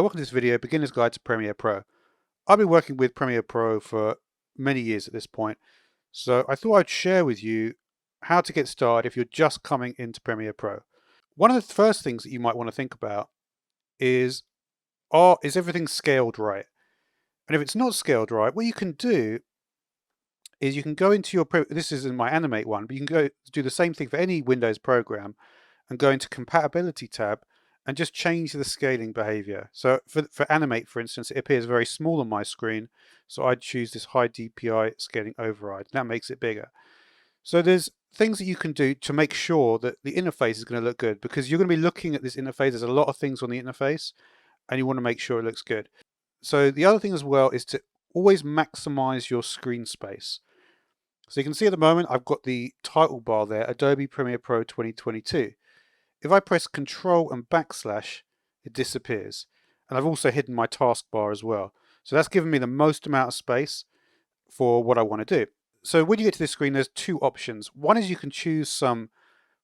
Welcome to this video, Beginner's Guide to Premiere Pro. I've been working with Premiere Pro for many years at this point, so I thought I'd share with you how to get started if you're just coming into Premiere Pro. One of the first things that you might want to think about is, is everything scaled right? And if it's not scaled right, what you can do is you can go into your, this is in my Animate one, but you can go do the same thing for any Windows program and go into Compatibility tab and just change the scaling behavior. So for Animate, for instance, it appears very small on my screen. So I'd choose this high DPI scaling override. That makes it bigger. So there's things that you can do to make sure that the interface is going to look good, because you're going to be looking at this interface. There's a lot of things on the interface and you want to make sure it looks good. So the other thing as well is to always maximize your screen space. So you can see at the moment, I've got the title bar there, Adobe Premiere Pro 2022. If I press Control and backslash, it disappears. And I've also hidden my taskbar as well. So that's given me the most amount of space for what I want to do. So when you get to this screen, there's two options. One is you can choose some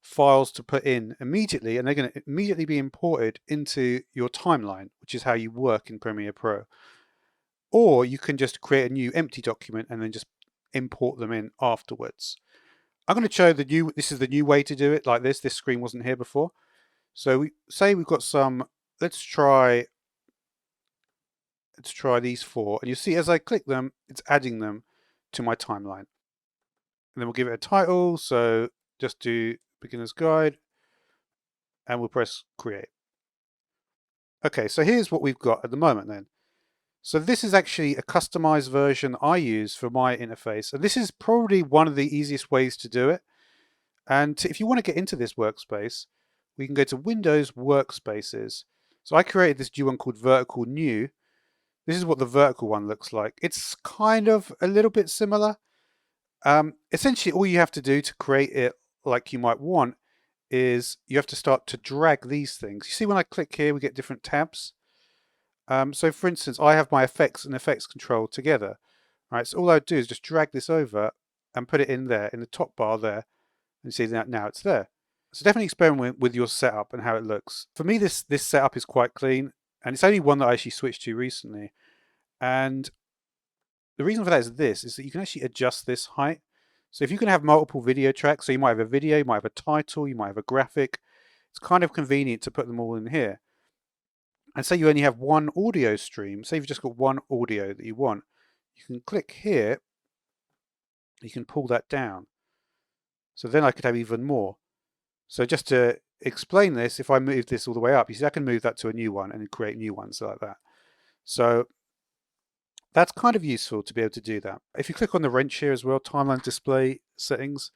files to put in immediately, and they're going to immediately be imported into your timeline, which is how you work in Premiere Pro. Or you can just create a new empty document and then just import them in afterwards. I'm going to show this is the new way to do it like this. This screen wasn't here before. So say we've got some, let's try these four. And you see as I click them, it's adding them to my timeline. And then we'll give it a title. So just do Beginner's Guide and we'll press Create. Okay, so here's what we've got at the moment then. So this is actually a customized version I use for my interface. And this is probably one of the easiest ways to do it. And if you want to get into this workspace, we can go to Windows Workspaces. So I created this new one called Vertical New. This is what the vertical one looks like. It's kind of a little bit similar. Essentially, all you have to do to create it like you might want is you have to start to drag these things. You see when I click here, we get different tabs. So for instance, I have my effects and effects control together. Right, so all I would do is just drag this over and put it in there in the top bar there. And see that now it's there. So definitely experiment with your setup and how it looks. For me, this setup is quite clean, and it's only one that I actually switched to recently. And the reason for that is that you can actually adjust this height. So if you can have multiple video tracks, so you might have a video, you might have a title, you might have a graphic, it's kind of convenient to put them all in here. And say you only have one audio stream, say you've just got one audio that you want, you can click here, you can pull that down. So then I could have even more. So just to explain this, if I move this all the way up, you see I can move that to a new one and create new ones like that. So that's kind of useful to be able to do that. If you click on the wrench here as well, timeline display settings,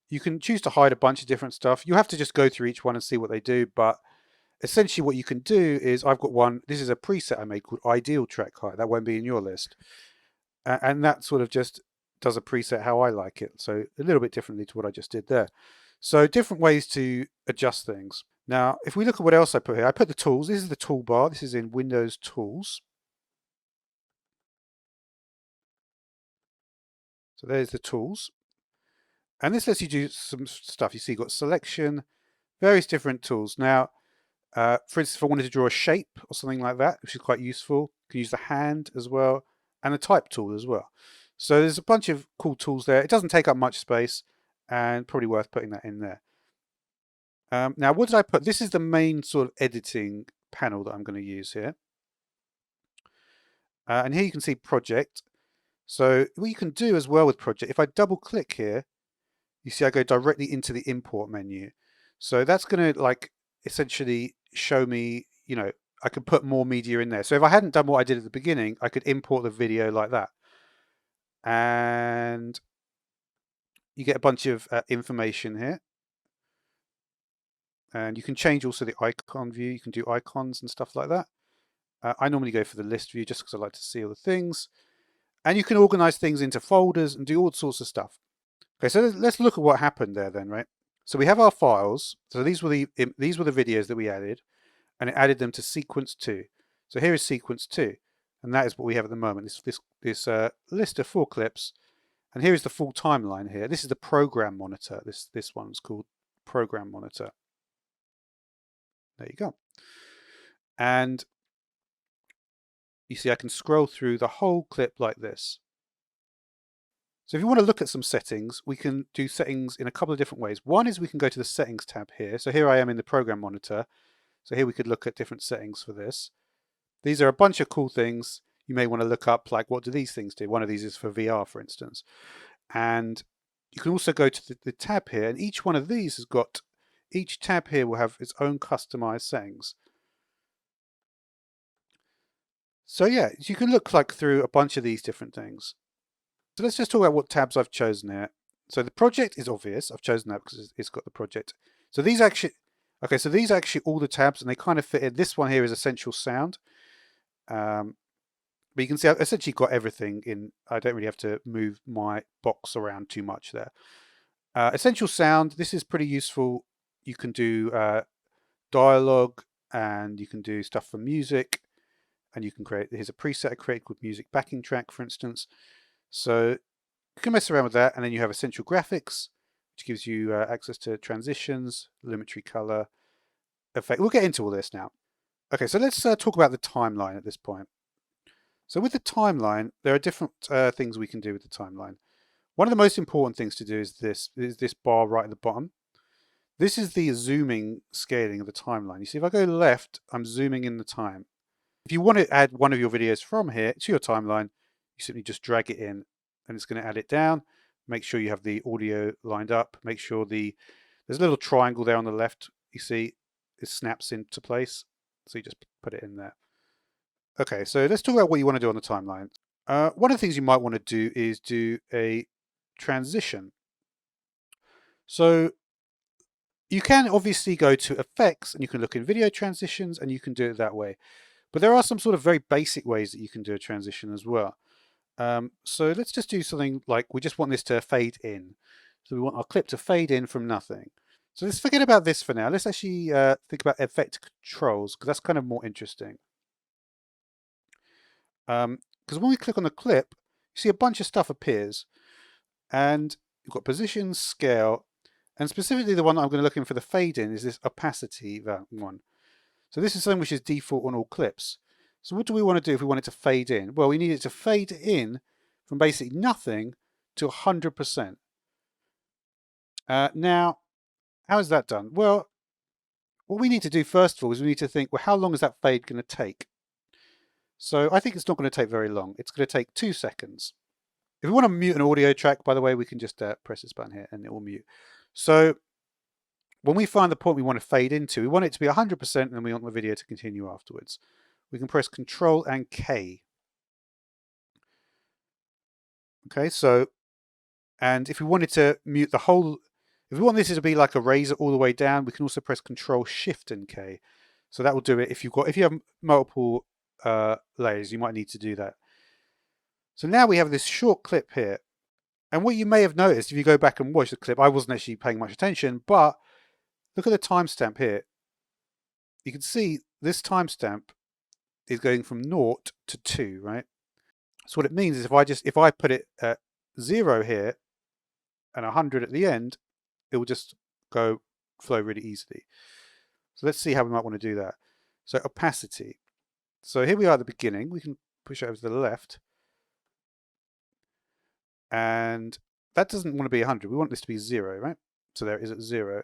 you can choose to hide a bunch of different stuff. You have to just go through each one and see what they do. But essentially what you can do is I've got one, this is a preset I made called Ideal Track Height. That won't be in your list. And that sort of just does a preset how I like it. So a little bit differently to what I just did there. So different ways to adjust things. Now, if we look at what else I put here, I put the tools. This is the toolbar. This is in Windows Tools. So there's the tools. And this lets you do some stuff. You see you've got selection, various different tools. Now, for instance, if I wanted to draw a shape or something like that, which is quite useful, you can use the hand as well and the type tool as well. So there's a bunch of cool tools there. It doesn't take up much space and probably worth putting that in there. Now, what did I put? This is the main sort of editing panel that I'm going to use here. And here you can see project. So what you can do as well with project, if I double click here, you see I go directly into the import menu. So that's going to like essentially show me, you know, I could put more media in there. So if I hadn't done what I did at the beginning, I could import the video like that. And you get a bunch of information here. And you can change also the icon view. You can do icons and stuff like that. I normally go for the list view just because I like to see all the things. And you can organize things into folders and do all sorts of stuff. Okay, so let's look at what happened there then, right? So we have our files. So these were the videos that we added, and it added them to sequence 2. So here is sequence 2, and that is what we have at the moment. This list of 4 clips, and here is the full timeline here. This is the program monitor. This one's called program monitor. There you go. And you see I can scroll through the whole clip like this. So if you want to look at some settings, we can do settings in a couple of different ways. One is we can go to the settings tab here. So here I am in the program monitor. So here we could look at different settings for this. These are a bunch of cool things you may want to look up, like what do these things do? One of these is for VR, for instance. And you can also go to the tab here, and each one of these has got, each tab here will have its own customized settings. So yeah, you can look like through a bunch of these different things. So let's just talk about what tabs I've chosen here. So the project is obvious. I've chosen that because it's got the project. So these actually, okay, so these are actually all the tabs, and they kind of fit in. This one here is Essential Sound. But you can see I've essentially got everything in. I don't really have to move my box around too much there. Essential Sound, this is pretty useful. You can do dialogue, and you can do stuff for music, and you can create, here's a preset I created called Music Backing Track, for instance. So you can mess around with that, and then you have Essential Graphics, which gives you access to transitions, Lumetri color, effect. We'll get into all this now. Okay, so let's talk about the timeline at this point. So with the timeline, there are different things we can do with the timeline. One of the most important things to do is this bar right at the bottom. This is the zooming scaling of the timeline. You see, if I go left, I'm zooming in the time. If you want to add one of your videos from here to your timeline, you simply just drag it in, and it's going to add it down. Make sure you have the audio lined up. Make sure there's a little triangle there on the left. You see, it snaps into place. So you just put it in there. Okay, so let's talk about what you want to do on the timeline. One of the things you might want to do is do a transition. So you can obviously go to effects, and you can look in video transitions, and you can do it that way. But there are some sort of very basic ways that you can do a transition as well. So let's just do something like, we just want this to fade in. So we want our clip to fade in from nothing. So let's forget about this for now. Let's actually think about effect controls, because that's kind of more interesting. Because when we click on the clip, you see a bunch of stuff appears, and you've got position, scale, and specifically the one that I'm going to look in for the fade in is this opacity, that one. So this is something which is default on all clips. So what do we want to do if we want it to fade in? Well, we need it to fade in from basically nothing to 100%. Now, how is that done? Well, what we need to do first of all is we need to think, well, how long is that fade going to take? So I think it's not going to take very long. It's going to take 2 seconds. If we want to mute an audio track, by the way, we can just press this button here and it will mute. So when we find the point we want to fade into, we want it to be 100%, and we want the video to continue afterwards. We can press Control and K. Okay, so, and if we wanted to mute the whole, if we want this to be like a razor all the way down, we can also press Control Shift and K. So that will do it. If you have multiple layers, you might need to do that. So now we have this short clip here, and what you may have noticed if you go back and watch the clip, I wasn't actually paying much attention, but look at the timestamp here. You can see this timestamp is going from 0 to 2, right? So what it means is if I put it at 0 here and 100 at the end, it will just flow really easily. So let's see how we might want to do that. So opacity. So here we are at the beginning. We can push it over to the left. And that doesn't want to be 100. We want this to be 0, right? So there it is at 0.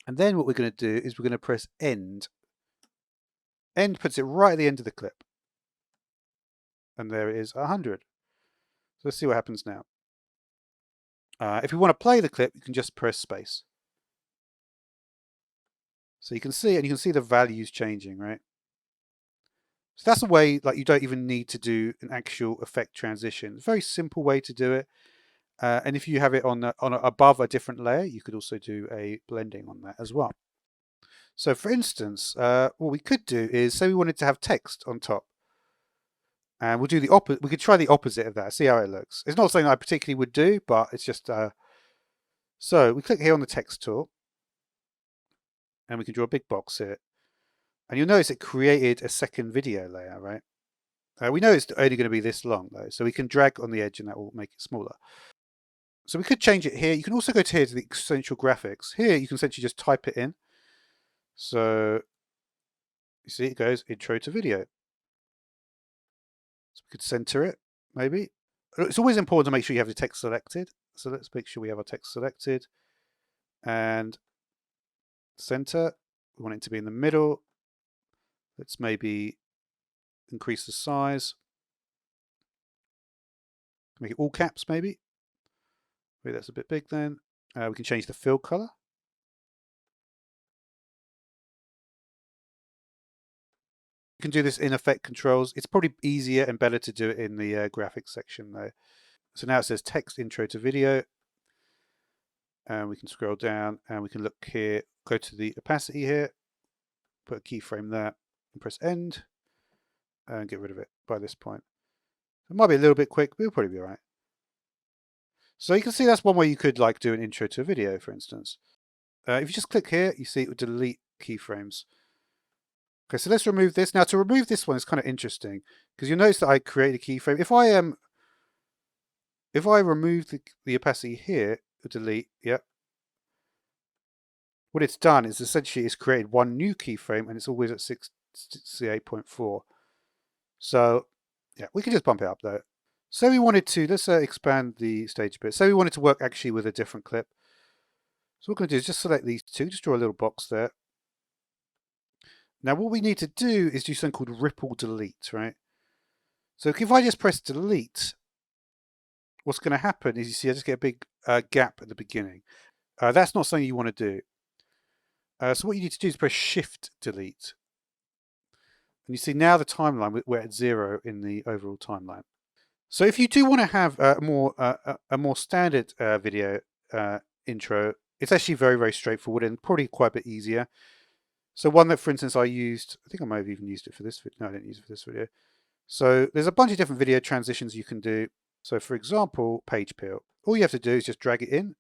And then what we're going to do is we're going to press End. End puts it right at the end of the clip. And there it is, 100. So let's see what happens now. If we want to play the clip, you can just press space. So you can see, and you can see the values changing, right? So that's a way, like, you don't even need to do an actual effect transition. It's a very simple way to do it. And if you have it above a different layer, you could also do a blending on that as well. So for instance, what we could do is, say we wanted to have text on top. And we'll do the opposite. We could try the opposite of that, see how it looks. It's not something I particularly would do, but it's just... So we click here on the text tool. And we can draw a big box here. And you'll notice it created a second video layer, right? We know it's only going to be this long, though. So we can drag on the edge and that will make it smaller. So we could change it here. You can also go to here to the Essential Graphics. Here you can essentially just type it in. So you see it goes intro to video. So we could center it, maybe. It's always important to make sure you have the text selected. So let's make sure we have our text selected. And center. We want it to be in the middle. Let's maybe increase the size. Make it all caps, maybe. Maybe that's a bit big then. We can change the fill color. You can do this in effect controls. It's probably easier and better to do it in the graphics section though. So now it says text intro to video. And we can scroll down and we can look here, go to the opacity here, put a keyframe there and press end and get rid of it by this point. It might be a little bit quick, but it'll probably be all right. So you can see that's one way you could like do an intro to a video, for instance. If you just click here, you see it will delete keyframes. Okay, so let's remove this. Now to remove this one is kind of interesting because you'll notice that I created a keyframe. If I remove the opacity here, delete, yep. What it's done is essentially it's created one new keyframe and it's always at 68.4. So yeah, we can just bump it up though. So we wanted to, let's expand the stage a bit. So we wanted to work actually with a different clip. So what we're going to do is just select these two, just draw a little box there. Now what we need to do is do something called ripple delete, right? So if I just press delete, what's going to happen is you see I just get a big gap at the beginning. That's not something you want to do. So what you need to do is press shift delete. And you see now the timeline, we're at 0 in the overall timeline. So if you do want to have a more standard video intro, it's actually very, very straightforward and probably quite a bit easier. So one that, for instance, I used, I think I might have even used it for this video. No, I didn't use it for this video. So there's a bunch of different video transitions you can do. So for example, page peel. All you have to do is just drag it in.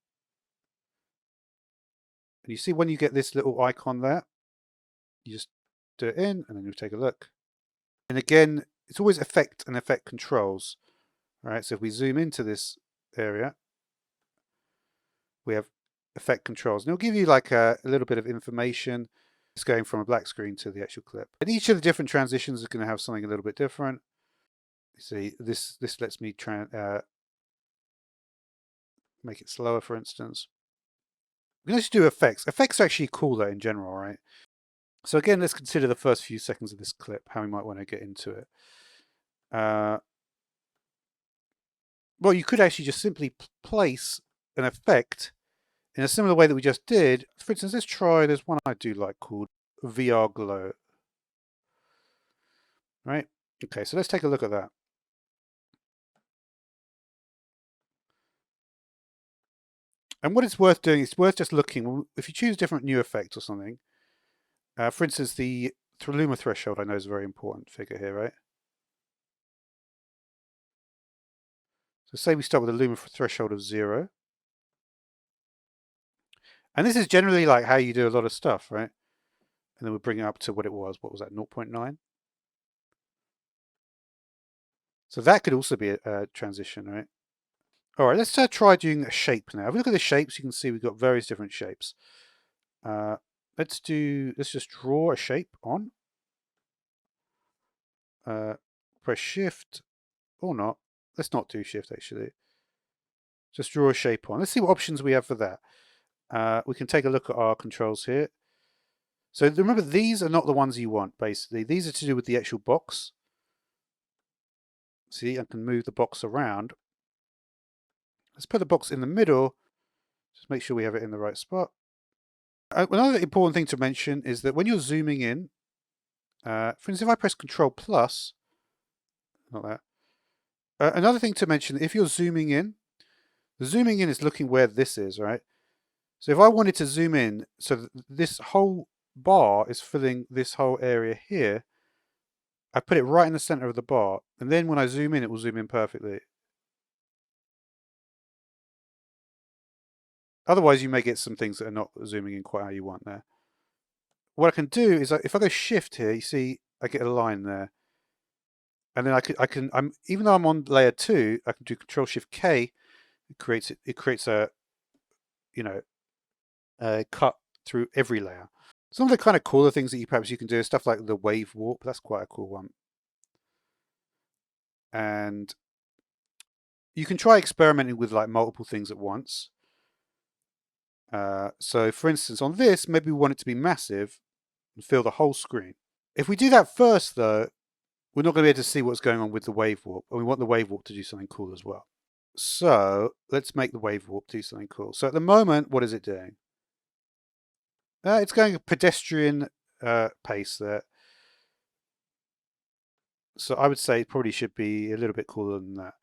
And you see when you get this little icon there, you just do it in and then you take a look. And again, it's always effect and effect controls. All right, so if we zoom into this area, we have effect controls. And it'll give you like a little bit of information. It's going from a black screen to the actual clip. And each of the different transitions is going to have something a little bit different. You see, this lets me make it slower, for instance. We can actually do effects. Effects are actually cooler in general, right? So again, let's consider the first few seconds of this clip, how we might want to get into it. Well, you could actually just simply place an effect in a similar way that we just did. For instance, let's try, there's one I do like called VR Glow. Right? Okay, so let's take a look at that. And what it's worth doing, it's worth just looking, if you choose a different new effect or something, for instance, the Luma threshold I know is a very important figure here, right? So say we start with a Luma threshold of 0. And this is generally like how you do a lot of stuff, right? And then we'll bring it up to what it was. What was that, 0.9? So that could also be a transition, right? All right, let's try doing a shape now. If we look at the shapes, you can see we've got various different shapes. Let's just draw a shape on. Press shift or not. Let's not do shift actually. Just draw a shape on. Let's see what options we have for that. We can take a look at our controls here. So remember, these are not the ones you want, basically. These are to do with the actual box. See, I can move the box around. Let's put the box in the middle. Just make sure we have it in the right spot. Another important thing to mention is that when you're zooming in, for instance, if I press Control plus, not that. Another thing to mention, if you're zooming in, the zooming in is looking where this is, right? So if I wanted to zoom in, so this whole bar is filling this whole area here, I put it right in the center of the bar, and then when I zoom in, it will zoom in perfectly. Otherwise, you may get some things that are not zooming in quite how you want there. What I can do is, if I go shift here, you see I get a line there. And then even though I'm on layer 2, I can do Control Shift K. It creates a, a cut through every layer. Some of the kind of cooler things that you can do is stuff like the wave warp. That's quite a cool one. And you can try experimenting with like multiple things at once. So for instance, on this, maybe we want it to be massive and fill the whole screen. If we do that first though, we're not going to be able to see what's going on with the wave warp, and we want the wave warp to do something cool as well. So let's make the wave warp do something cool. So at the moment, what is it doing? It's going a pedestrian pace there. So I would say it probably should be a little bit cooler than that.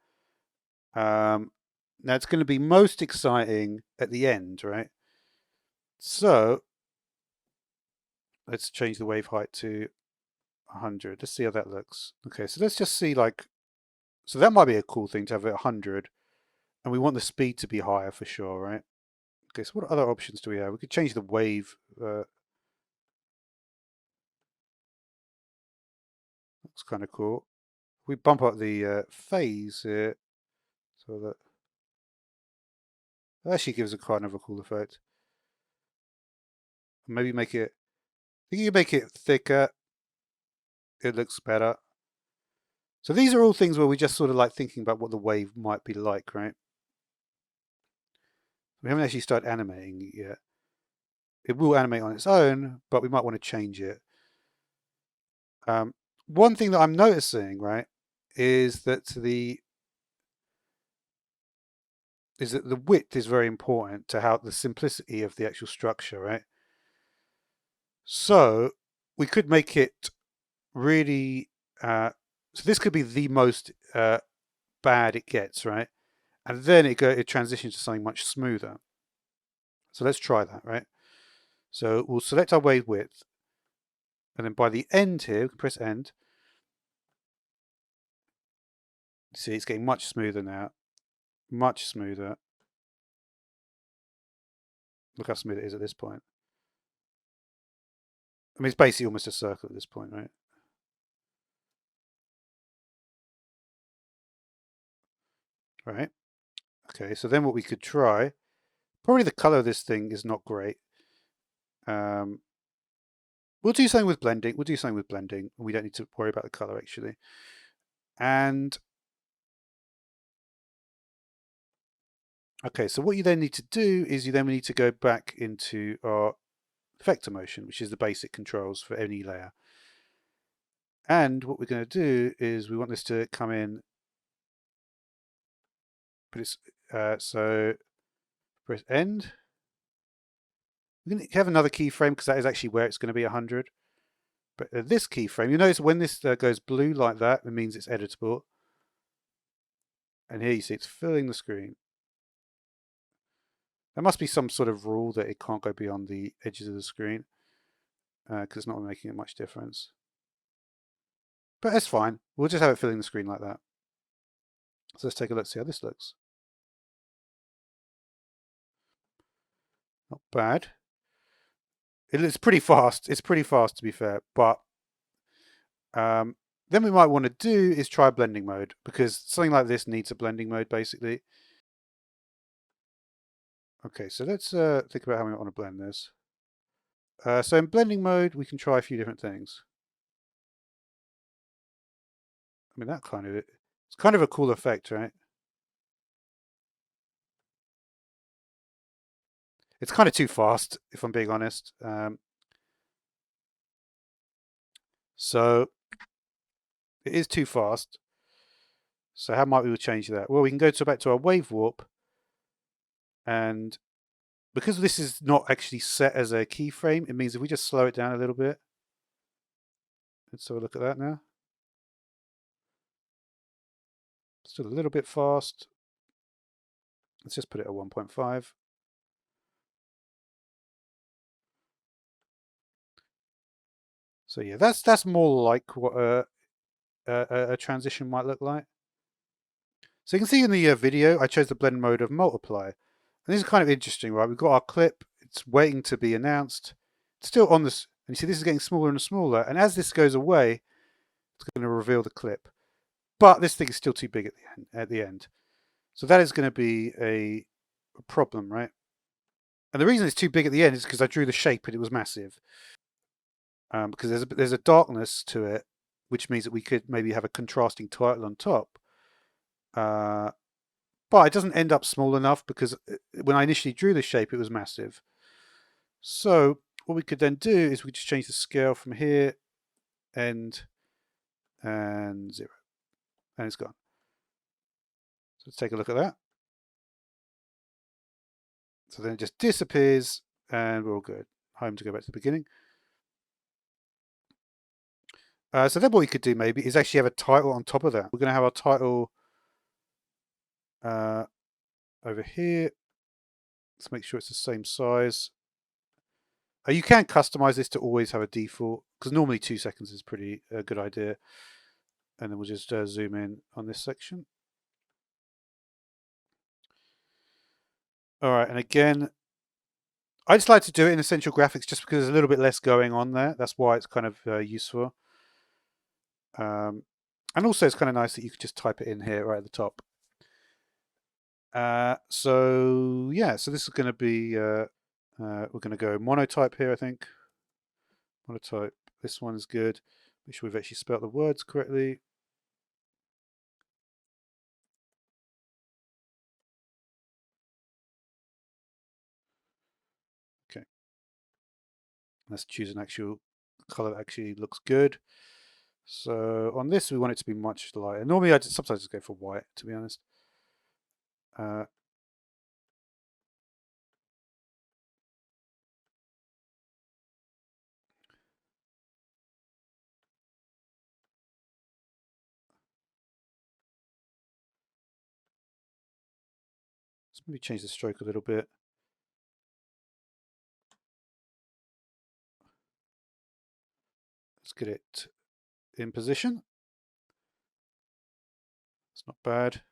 Now it's going to be most exciting at the end, right? So let's change the wave height to 100. Let's see how that looks. Okay, so let's just see like, so that might be a cool thing to have it 100. And we want the speed to be higher for sure, right? Okay, so what other options do we have? We could change the wave. Looks kind of cool. We bump up the phase here, so that actually gives a kind of a cool effect. Maybe make it, I think you can make it thicker. It looks better. So these are all things where we just sort of like thinking about what the wave might be like, right? We haven't actually started animating it yet. It will animate on its own, but we might want to change it. One thing that I'm noticing, right, is that the width is very important to how the simplicity of the actual structure, right? So we could make it really, so this could be the most bad it gets, right? And then it transitions to something much smoother. So let's try that, right? So we'll select our wave width, and then by the end here, we can press end. See, it's getting much smoother now. Much smoother. Look how smooth it is at this point. I mean, it's basically almost a circle at this point, right? Right. Okay, so then what we could try, probably the color of this thing is not great. We'll do something with blending. We'll do something with blending. We don't need to worry about the color actually. And okay, so what you then need to do is you then need to go back into our vector motion, which is the basic controls for any layer. And what we're going to do is we want this to come in, but it's so press end. We're going to have another keyframe because that is actually where it's going to be 100. But this keyframe, you notice when this goes blue like that, it means it's editable. And here you see it's filling the screen. There must be some sort of rule that it can't go beyond the edges of the screen because it's not making it much difference. But that's fine. We'll just have it filling the screen like that. So let's take a look, see how this looks. Not bad. It's pretty fast. It's pretty fast to be fair. But then we might want to do is try blending mode because something like this needs a blending mode basically. Okay, so let's think about how we want to blend this. So in blending mode, we can try a few different things. I mean, it's kind of a cool effect, right? It's kind of too fast, if I'm being honest. So it is too fast. So how might we change that? Well, we can go back to our wave warp, and because this is not actually set as a keyframe, it means if we just slow it down a little bit. Let's have a look at that now. Still a little bit fast. Let's just put it at 1.5. So yeah, that's more like what a transition might look like. So you can see in the video, I chose the blend mode of multiply. And this is kind of interesting, right? We've got our clip, it's waiting to be announced. It's still on this, and you see this is getting smaller and smaller. And as this goes away, it's going to reveal the clip. But this thing is still too big at the end. So that is going to be a problem, right? And the reason it's too big at the end is because I drew the shape and it was massive. Because there's a darkness to it, which means that we could maybe have a contrasting title on top. But it doesn't end up small enough because when I initially drew the shape, it was massive. So what we could then do is we just change the scale from here, end, and 0. And it's gone. So let's take a look at that. So then it just disappears and we're all good. Home to go back to the beginning. So then what we could do maybe is actually have a title on top of that. We're going to have our title over here. Let's make sure it's the same size. You can customize this to always have a default, because normally 2 seconds is pretty a good idea. And then we'll just zoom in on this section. All right, and again, I just like to do it in Essential Graphics just because there's a little bit less going on there. That's why it's kind of useful. And also it's kind of nice that you could just type it in here right at the top. So yeah, so this is going to be, we're going to go monotype here, I think. Monotype, this one is good. Make sure we've actually spelled the words correctly. Okay. Let's choose an actual color that actually looks good. So on this, we want it to be much lighter. Normally, I sometimes just go for white, to be honest. Let's maybe change the stroke a little bit. Let's get it in position. It's not bad.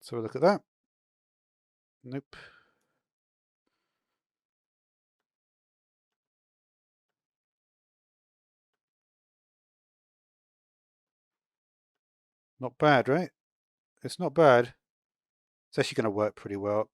So look at that. Nope. Not bad, right? It's not bad. It's actually going to work pretty well.